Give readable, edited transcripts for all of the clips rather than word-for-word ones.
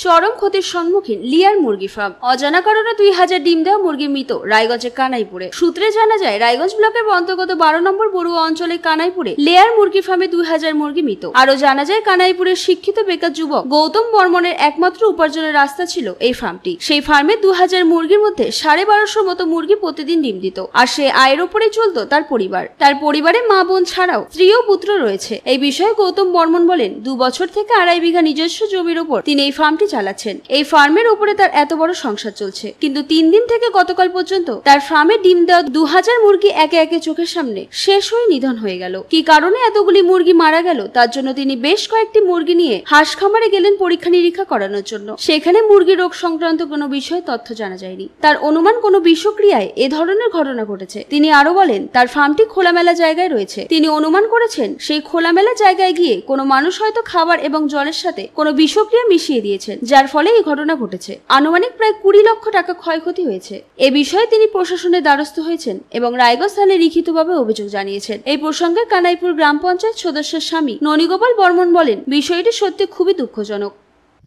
চরম ক্ষতির সম্মুখীন লিয়ার মুরগি ফার্ম। অজানা কারণে 2000 ডিম দেওয়া মুরগি মৃত রায়গঞ্জের কানাইপুরে। সূত্রে জানা যায়, রায়গঞ্জ ব্লকের অন্তর্গত 12 নম্বর বড়ুয়া অঞ্চলের কানাইপুরে লেয়ার মুরগি ফার্মে 2000 মুরগি মৃত। আরো জানা যায়, কানাইপুরের শিক্ষিত বেকার যুবক গৌতম বর্মনের একমাত্র উপার্জনের রাস্তা ছিল এই ফার্মটি। সেই ফার্মে 2000 মুরগির মধ্যে 1250 মতো মুরগি প্রতিদিন ডিম দিত, আর সে আয়ের উপরে চলতো তার পরিবার। তার পরিবারে মা বোন ছাড়াও স্ত্রী ও পুত্র রয়েছে। এই বিষয়ে গৌতম বর্মন বলেন, 2 বছর থেকে 2.5 বিঘা নিজস্ব জমির উপর তিনি এই ফার্মটি চালাচ্ছেন। এই ফার্মের উপরে তার এত বড় সংসার চলছে, কিন্তু 3 দিন থেকে গতকাল পর্যন্ত তার ফার্মে ডিম দেওয়া 2000 মুরগি একে একে চোখের সামনে শেষ হয়ে নিধন হয়ে গেল। কি কারণে এতগুলি মুরগি মারা গেল তার জন্য তিনি বেশ কয়েকটি মুরগি নিয়ে হাঁস খামারে গেলেন পরীক্ষা নিরীক্ষা করানোর জন্য। সেখানে মুরগি রোগ সংক্রান্ত কোনো বিষয়ে তথ্য জানা যায়নি। তার অনুমান কোনো বিষক্রিয়ায় এ ধরনের ঘটনা ঘটেছে। তিনি আরো বলেন, তার ফার্মটি খোলামেলা জায়গায় রয়েছে। তিনি অনুমান করেছেন সেই খোলামেলা জায়গায় গিয়ে কোনো মানুষ হয়তো খাবার এবং জলের সাথে কোনো বিষক্রিয়া মিশিয়ে দিয়েছেন, যার ফলে এই ঘটনা ঘটেছে। আনুমানিক প্রায় 20 লক্ষ টাকা ক্ষয়ক্ষতি হয়েছে। এ বিষয়ে তিনি প্রশাসনের দ্বারস্থ হয়েছেন এবং রায়গঞ্জ থানায় লিখিতভাবে অভিযোগ জানিয়েছেন। এই প্রসঙ্গে কানাইপুর গ্রাম পঞ্চায়েত সদস্যের স্বামী ননীগোপাল বর্মন বলেন, বিষয়টি সত্যি খুবই দুঃখজনক।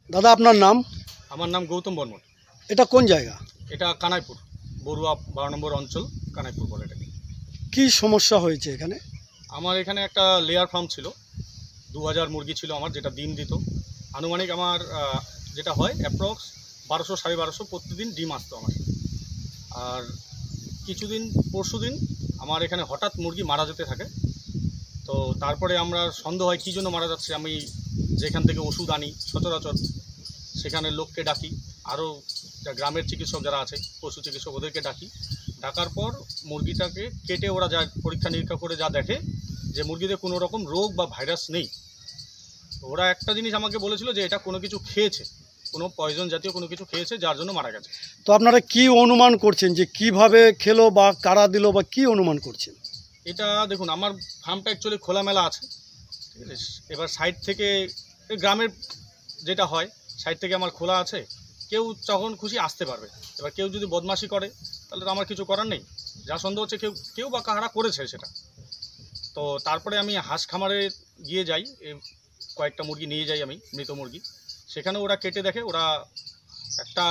দাদা, আপনার নাম? আমার নাম গৌতম বর্মন। এটা কোন জায়গা? এটা কানাইপুর বড়ুয়া 12 নম্বর অঞ্চল, কানাইপুর বলে এটাকে। কি সমস্যা হয়েছে এখানে? আমার এখানে একটা লেয়ার ফার্ম ছিল, 2000 মুরগি ছিল আমার, যেটা ডিম দিত। আনুমানিক আমার যেটা হয় অ্যাপ্রক্স 1200 1250 প্রতিদিন ডিম আসতো আমার। আর পরশুদিন আমার এখানে হঠাৎ মুরগি মারা যেতে থাকে। তো তারপরে আমরা সন্দেহ হয় কী জন্য মারা যাচ্ছে। আমি যেখান থেকে ওষুধ আনি সচরাচর, সেখানে লোককে ডাকি, আরও গ্রামের চিকিৎসক যারা আছে, পশু চিকিৎসক, ওদেরকে ডাকার পর মুরগিটাকে কেটে ওরা যা পরীক্ষা নিরীক্ষা করে যা দেখে যে মুরগিতে কোনো রকম রোগ বা ভাইরাস নেই। ওরা একটা জিনিস আমাকে বলেছিল যে এটা কোনো কিছু খেয়েছে, কোনো পয়জন জাতীয় কোনো কিছু খেয়েছে, যার জন্য মারা গেছে। তো আপনারা কি অনুমান করছেন যে কিভাবে খেলো বা কারা দিল বা কি অনুমান করছেন? এটা দেখুন, আমার ফার্মটা অ্যাকচুয়ালি খোলামেলা আছে, ঠিক আছে। এবার সাইড থেকে গ্রামের যেটা হয়, সাইড থেকে আমার খোলা আছে, কেউ যখন খুশি আসতে পারবে। এবার কেউ যদি বদমাশি করে তাহলে তো আমার কিছু করার নেই। যা সন্দেহ হচ্ছে কেউ বা কাহারা করেছে সেটা। তো তারপরে আমি হাঁস খামারে গিয়ে যাই, কয়েকটা মুরগি নিয়ে যাই আমি, মৃত মুরগি। সেখানে ওরা কেটে দেখে, ওরা একটা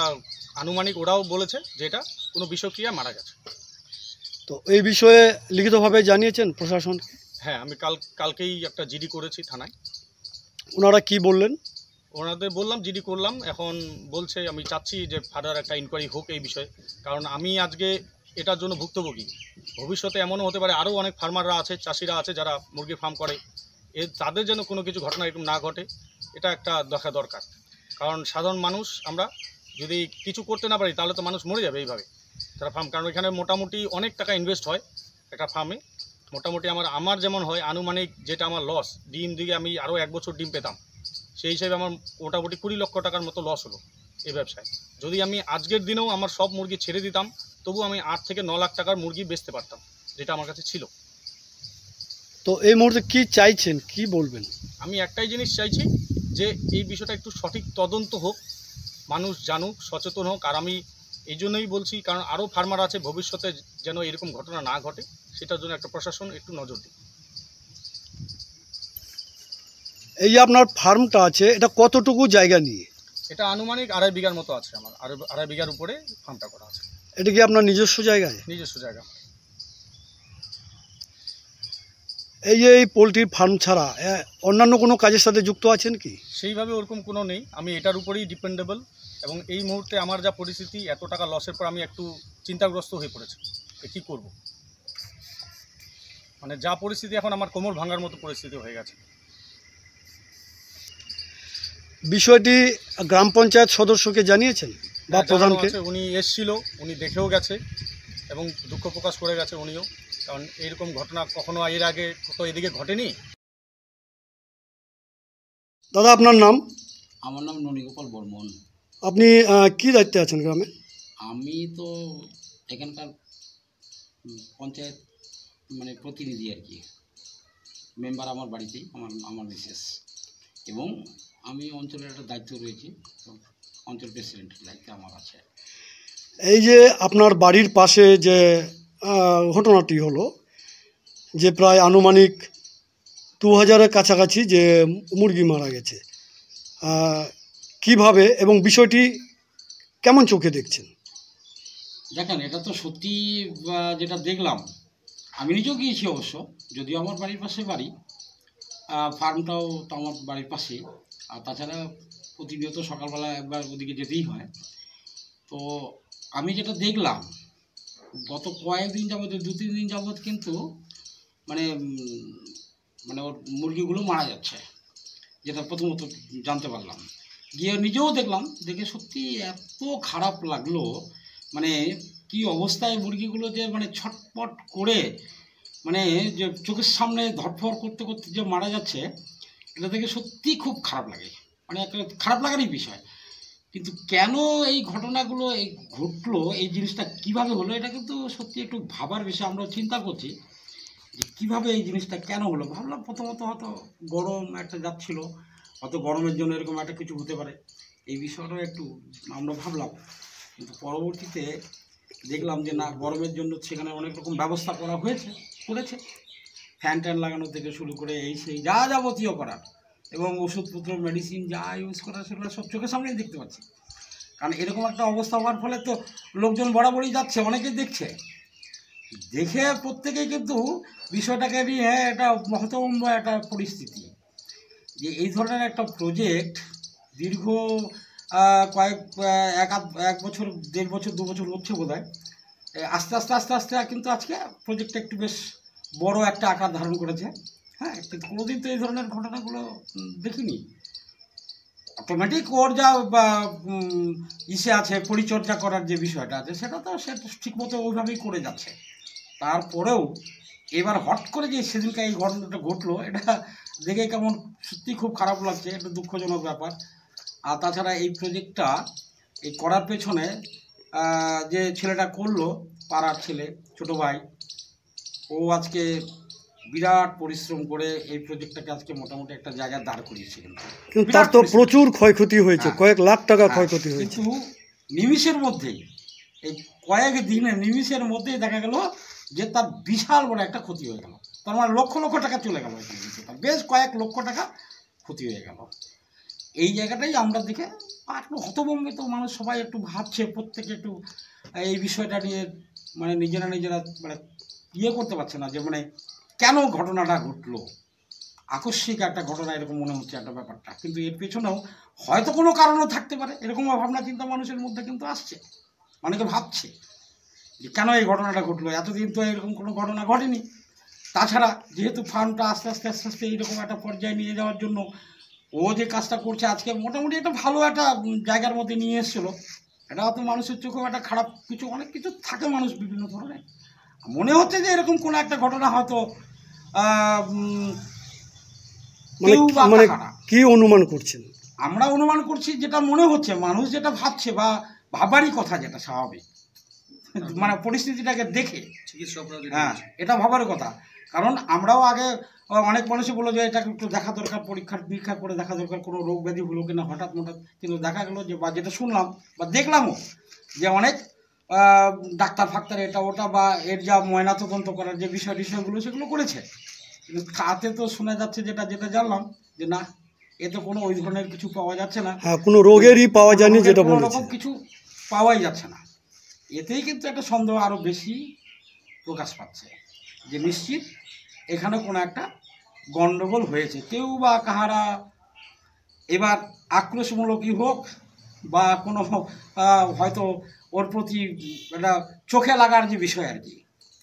আনুমানিক ওরাও বলেছে যে এটা কোনো বিষক্রিয়া মারা গেছে। তো এই বিষয়ে লিখিতভাবে জানিয়েছেন প্রশাসন? হ্যাঁ, আমি কালকেই একটা জিডি করেছি থানায়। ওনারা কি বললেন? ওনাদের বললাম, জিডি করলাম। এখন বলছে আমি চাচ্ছি যে ফার্দার একটা ইনকোয়ারি হোক এই বিষয়ে, কারণ আমি আজকে এটার জন্য ভুক্তভোগী। ভবিষ্যতে এমনও হতে পারে আরও অনেক ফার্মাররা আছে, চাষিরা আছে যারা মুরগির ফার্ম করে, তাদের যেন কোনো কিছু ঘটনা এরকম না ঘটে, এটা একটা দেখা দরকার। কারণ সাধারণ মানুষ আমরা যদি কিছু করতে না পারি তাহলে তো মানুষ মরে যাবে এইভাবে তারা ফার্ম। কারণ এখানে মোটামুটি অনেক টাকা ইনভেস্ট হয় একটা ফার্মে। মোটামুটি আমার যেমন হয় আনুমানিক, যেটা আমার লস, ডিম দিয়ে আমি আরও 1 বছর ডিম পেতাম, সেই হিসাবে আমার মোটামুটি 20 লক্ষ টাকার মতো লস হলো এই ব্যবসায়। যদি আমি আজকের দিনেও আমার সব মুরগি ছেড়ে দিতাম, তবু আমি 8 থেকে 9 লাখ টাকার মুরগি বেচতে পারতাম, যেটা আমার কাছে ছিল। তো এই মুহূর্তে কি চাইছেন, কি বলবেন? আমি একটাই জিনিস চাইছি যে এই বিষয়টা একটু সঠিক তদন্ত হোক, মানুষ জানুক, সচেতন হোক। আর আমি এই জন্যই বলছি, কারণ আরও ফার্মার আছে, ভবিষ্যতে যেন এরকম ঘটনা না ঘটে সেটার জন্য একটা প্রশাসন একটু নজর দিক। এই যে আপনার ফার্মটা আছে, এটা কতটুকু জায়গা নিয়ে? এটা আনুমানিক 2.5 বিঘার মতো আছে আমার, 2.5 বিঘার উপরে ফার্মটা করা আছে। এটা কি আপনার নিজস্ব জায়গায়? নিজস্ব জায়গা। এই যে এই পোলট্রির ফার্ম ছাড়া অন্যান্য কোনো কাজের সাথে যুক্ত আছেন কি? সেইভাবে ওরকম কোনো নেই, আমি এটার উপরেই ডিপেন্ডেবল। এবং এই মুহূর্তে আমার যা পরিস্থিতি, এত টাকা লসের পর আমি একটু চিন্তাগ্রস্ত হয়ে পড়েছি কী করব। মানে যা পরিস্থিতি এখন, আমার কোমর ভাঙার মতো পরিস্থিতি হয়ে গেছে। বিষয়টি গ্রাম পঞ্চায়েত সদস্যকে জানিয়েছেন বা প্রধানকে? উনি এসেছিল, উনি দেখেও গেছে এবং দুঃখ প্রকাশ করে গেছে উনিও, কারণ এইরকম ঘটনা কখনো এর আগে তো এদিকে ঘটেনি। দাদা, আপনার নাম? আমার নাম ননীগোপাল বর্মন। আপনি কি দায়িত্বে আছেন গ্রামে? আমি তো এখানকার পঞ্চায়েত মানে প্রতিনিধি আর কি, মেম্বার আমার বাড়িতেই, আমার মিসেস, এবং আমি অঞ্চলের একটা দায়িত্ব রয়েছে, অঞ্চল প্রেসিডেন্টের দায়িত্ব আমার আছে। এই যে আপনার বাড়ির পাশে যে ঘটনাটি হলো, যে প্রায় আনুমানিক 2000-এর কাছাকাছি যে মুরগি মারা গেছে, কিভাবে এবং বিষয়টি কেমন চোখে দেখছেন? দেখেন, এটা তো সত্যি যেটা দেখলাম, আমি নিজেও গিয়েছি অবশ্য, যদিও আমার বাড়ির পাশে বাড়ি, ফার্মটাও তো আমার বাড়ির পাশে। আর তাছাড়া প্রতিনিয়ত সকালবেলা একবার ওদিকে যেতেই হয়। তো আমি যেটা দেখলাম, গত কয়েকদিন যাবত, 2-3 দিন যাবত কিন্তু মানে মানে ওর মুরগিগুলো মারা যাচ্ছে, যেটা প্রথমত জানতে পারলাম। গিয়ে নিজেও দেখলাম, দেখে সত্যি এত খারাপ লাগলো। মানে কি অবস্থায় মুরগিগুলো যে মানে ছটপট করে, মানে যে চোখের সামনে ধরফর করতে করতে যে মারা যাচ্ছে, এটা দেখে সত্যি খুব খারাপ লাগে। মানে একটা খারাপ লাগারই বিষয়। কিন্তু কেন এই ঘটনাগুলো ঘটলো, এই জিনিসটা কিভাবে হলো, এটা কিন্তু সত্যি একটু ভাবার বিষয়। আমরা চিন্তা করছি যে কীভাবে এই জিনিসটা কেন হলো। ভাবলাম প্রথমত হয়তো গরম একটা যাচ্ছিল, হয়তো গরমের জন্য এরকম একটা কিছু হতে পারে, এই বিষয়টাও একটু আমরা ভাবলাম। কিন্তু পরবর্তীতে দেখলাম যে না, গরমের জন্য সেখানে অনেক রকম ব্যবস্থা করেছে, ফ্যান ট্যান লাগানো থেকে শুরু করে এই সেই যা যাবতীয় করার, এবং ওষুধপত্র মেডিসিন যা ইউজ করার সেগুলো সব চোখের সামনেই দেখতে পাচ্ছি। কারণ এরকম একটা অবস্থা হওয়ার ফলে তো লোকজন বরাবরই যাচ্ছে, অনেকেই দেখছে, দেখে প্রত্যেকেই কিন্তু বিষয়টাকে নিয়ে একটা হতভম্ব একটা পরিস্থিতি, যে এই ধরনের একটা প্রজেক্ট দীর্ঘ এক বছর, 1.5 বছর, 2 বছর হচ্ছে বোধ হয়। আস্তে আস্তে আস্তে আস্তে কিন্তু আজকে প্রজেক্টটা একটু বেশ বড় একটা আকার ধারণ করেছে। হ্যাঁ, কিন্তু কোনোদিন তো এই ধরনের ঘটনাগুলো দেখিনি। অটোমেটিক ওর যা ইসে আছে, পরিচর্যা করার যে বিষয়টা আছে, সেটা তো সে ঠিকমতো ওইভাবেই করে যাচ্ছে। তারপরেও এবার হট করে যে সেদিনকে এই ঘটনাটা ঘটলো, এটা দেখে কেমন সত্যি খুব খারাপ লাগছে, একটা দুঃখজনক ব্যাপার। আর তাছাড়া এই প্রজেক্টটা এই করার পেছনে যে ছেলেটা করলো, পাড়ার ছেলে, ছোটো ভাই, ও আজকে বিরাট পরিশ্রম করে এই প্রজেক্টটাকে আজকে মোটামুটি একটা জায়গায় দাঁড় করিয়েছে। কিন্তু তার তো প্রচুর ক্ষয়ক্ষতি হয়েছে, কয়েক লাখ টাকা ক্ষয়ক্ষতি হয়েছে। কিন্তু নিমিষের মধ্যেই, এই কয়েক দিনে নিমিষের মধ্যেই দেখা গেল যে তার বিশাল বড় একটা ক্ষতি হয়ে গেল। তার মানে লক্ষ লক্ষ টাকা চলে গেল এখানে, বেশ কয়েক লক্ষ টাকা ক্ষতি হয়ে গেল। এই জায়গাটাই আমরা দেখে একটু হতভম্বিত মানুষ, সবাই একটু ভাবছে, প্রত্যেকে একটু এই বিষয়টা নিয়ে মানে নিজেরা মানে করতে পারছে না, যে মানে কেন ঘটনাটা ঘটলো। আকস্মিক একটা ঘটনা এরকম মনে হচ্ছে একটা ব্যাপারটা, কিন্তু এর পেছনেও হয়তো কোনো কারণও থাকতে পারে, এরকম ভাবনা চিন্তা মানুষের মধ্যে কিন্তু আসছে। অনেকে ভাবছে যে কেন এই ঘটনাটা ঘটলো, এতদিন তো এরকম কোনো ঘটনা ঘটেনি। তাছাড়া যেহেতু ফার্মটা আস্তে আস্তে আস্তে আস্তে এইরকম একটা পর্যায়ে নিয়ে যাওয়ার জন্য ও যে কাজটা করছে আজকে, মোটামুটি একটা ভালো একটা জায়গার মধ্যে নিয়ে এসেছিলো। এটা হয়তো মানুষের চোখেও একটা খারাপ কিছু, অনেক কিছু থাকে মানুষ বিভিন্ন ধরনের। মনে হচ্ছে যে এরকম কোনো একটা ঘটনা হয়তো মানে কি অনুমান করছেন? আমরা অনুমান করছি, যেটা মনে হচ্ছে, মানুষ যেটা ভাবছে বা ভাবারই কথা, যেটা স্বাভাবিক, মানে পরিস্থিতিটাকে দেখে হ্যাঁ, এটা ভাবার কথা। কারণ আমরাও আগে অনেক মানুষই বললো যে এটাকে একটু দেখা দরকার, পরীক্ষা করে দেখা দরকার, কোনো রোগ ব্যাধি হলো কিনা হঠাৎ। কিন্তু দেখা গেলো যে, বা যেটা শুনলাম বা দেখলামও, যে অনেক ডাক্তার ফাক্তার এটা ওটা বা এর যা ময়নাতদন্ত করার যে বিষয়গুলো সেগুলো করেছে। কিন্তু তাতে তো শোনা যাচ্ছে, যেটা জানলাম, যে না, এতে কোনো ওই ধরনের কিছু পাওয়া যাচ্ছে না। হ্যাঁ, কোনো রোগেরই পাওয়া যায়নি, যেটা বলেছে, রকম কিছু পাওয়াই যাচ্ছে না। এতেই কিন্তু একটা সন্দেহ আরও বেশি প্রকাশ পাচ্ছে, যে নিশ্চিত এখানে কোনো একটা গণ্ডগোল হয়েছে। কেউ বা কাহারা এবার আক্রোশমূলকই হোক বা কোনো হয়তো ওর প্রতি একটা চোখে লাগার যে বিষয় আর কি,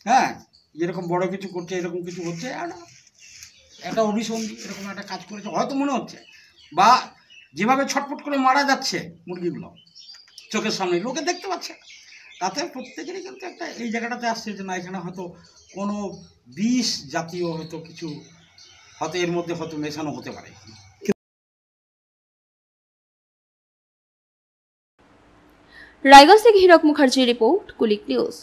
হ্যাঁ, যেরকম বড় কিছু করছে, এরকম কিছু হচ্ছে, একটা অভিসন্ধি, এরকম একটা কাজ করেছে হয়তো মনে হচ্ছে। বা যেভাবে ছটফট করে মারা যাচ্ছে মুরগিগুলো চোখের সামনে, লোকে দেখতে পাচ্ছে, তাতে প্রত্যেকেরই কিন্তু একটা এই জায়গাটাতে আসছে যে না, এখানে হয়তো কোনো বিষ জাতীয় হয়তো কিছু হয়তো এর মধ্যে হয়তো মেশানো হতে পারে। রায়গঞ্জ থেকে হীরক মুখার্জির রিপোর্ট, কুলিক নিউজ।